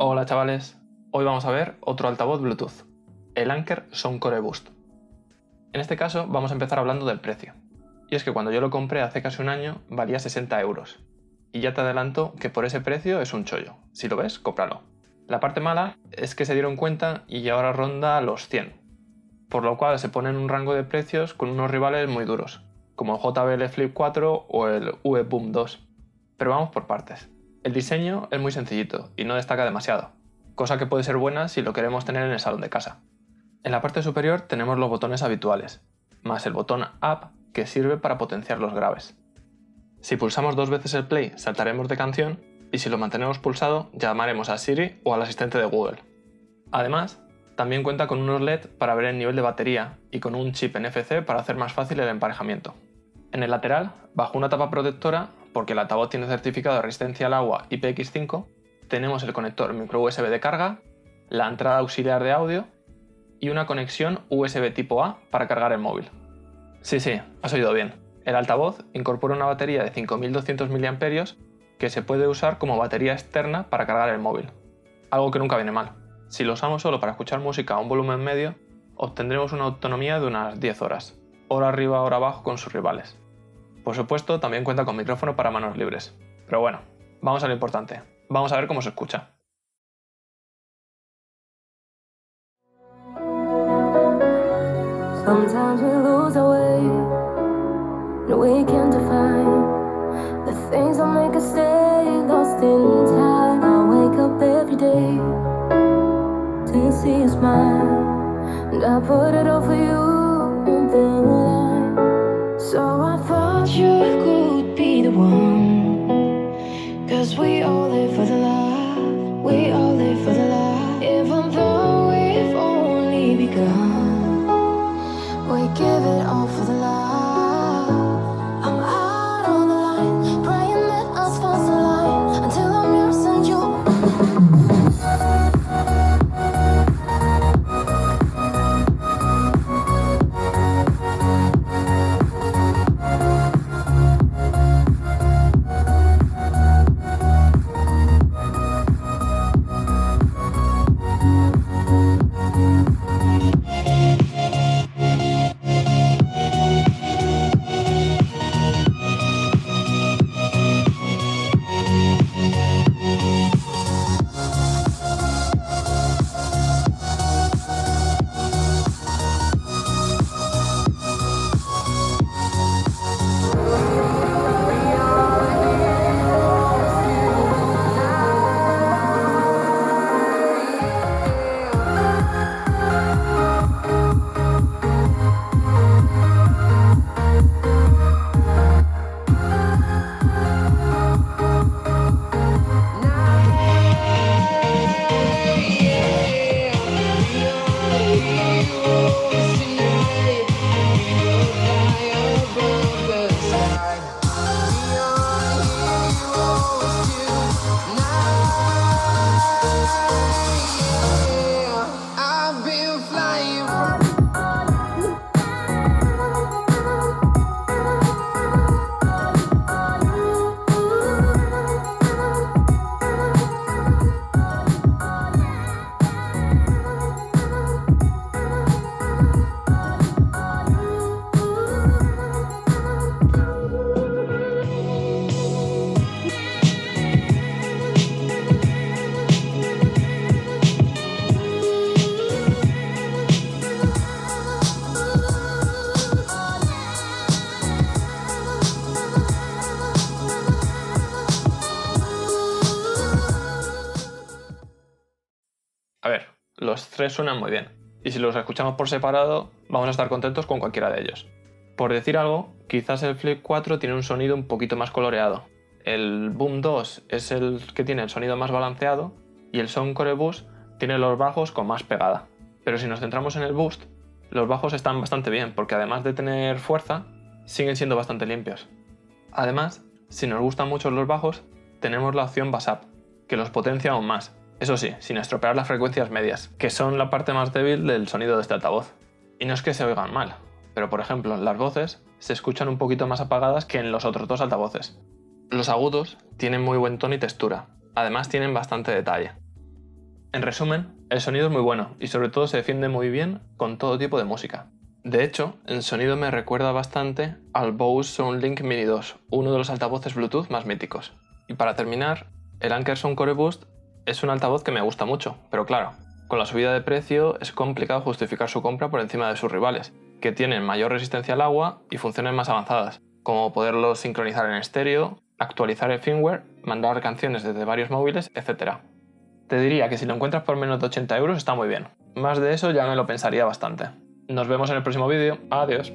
Hola chavales, hoy vamos a ver otro altavoz Bluetooth, el Anker Soundcore Boost. En este caso vamos a empezar hablando del precio. Y es que cuando yo lo compré hace casi un año valía 60 euros. Y ya te adelanto que por ese precio es un chollo. Si lo ves, cómpralo. La parte mala es que se dieron cuenta y ahora ronda los 100. Por lo cual se pone en un rango de precios con unos rivales muy duros, como el JBL Flip 4 o el UE Boom 2. Pero vamos por partes. El diseño es muy sencillito y no destaca demasiado, cosa que puede ser buena si lo queremos tener en el salón de casa. En la parte superior tenemos los botones habituales, más el botón Up que sirve para potenciar los graves. Si pulsamos 2 veces el play saltaremos de canción y si lo mantenemos pulsado llamaremos a Siri o al asistente de Google. Además, también cuenta con unos LED para ver el nivel de batería y con un chip NFC para hacer más fácil el emparejamiento. En el lateral, bajo una tapa protectora, porque el altavoz tiene certificado de resistencia al agua IPX5, tenemos el conector micro USB de carga, la entrada auxiliar de audio y una conexión USB tipo A para cargar el móvil. Sí, has oído bien. El altavoz incorpora una batería de 5200 mAh que se puede usar como batería externa para cargar el móvil. Algo que nunca viene mal. Si lo usamos solo para escuchar música a un volumen medio, obtendremos una autonomía de unas 10 horas, hora arriba, hora abajo con sus rivales. Por supuesto, también cuenta con micrófono para manos libres. Pero bueno, vamos a lo importante. Vamos a ver cómo se escucha. Sometimes we lose our way, and we can't define the things that make us stay lost in time. I wake up every day to see a smile, and I put it all for you and then lie. So I thought you could be the one, 'cause we all live for the love, we all live for the love. Even though we've only begun, we give it all for the love. I'm out on the line, praying that us falls alive until I'm yours and you. A ver, los tres suenan muy bien, y si los escuchamos por separado, vamos a estar contentos con cualquiera de ellos. Por decir algo, quizás el Flip 4 tiene un sonido un poquito más coloreado, el Boom 2 es el que tiene el sonido más balanceado, y el Soundcore Boost tiene los bajos con más pegada. Pero si nos centramos en el Boost, los bajos están bastante bien, porque además de tener fuerza, siguen siendo bastante limpios. Además, si nos gustan mucho los bajos, tenemos la opción Bass Up, que los potencia aún más. Eso sí, sin estropear las frecuencias medias, que son la parte más débil del sonido de este altavoz. Y no es que se oigan mal, pero por ejemplo, las voces se escuchan un poquito más apagadas que en los otros dos altavoces. Los agudos tienen muy buen tono y textura, además tienen bastante detalle. En resumen, el sonido es muy bueno y sobre todo se defiende muy bien con todo tipo de música. De hecho, en sonido me recuerda bastante al Bose SoundLink Mini 2, uno de los altavoces Bluetooth más míticos. Y para terminar, el Anker Sound Core Boost es un altavoz que me gusta mucho, pero claro, con la subida de precio es complicado justificar su compra por encima de sus rivales, que tienen mayor resistencia al agua y funciones más avanzadas, como poderlo sincronizar en estéreo, actualizar el firmware, mandar canciones desde varios móviles, etc. Te diría que si lo encuentras por menos de 80 euros está muy bien. Más de eso ya me lo pensaría bastante. Nos vemos en el próximo vídeo. Adiós.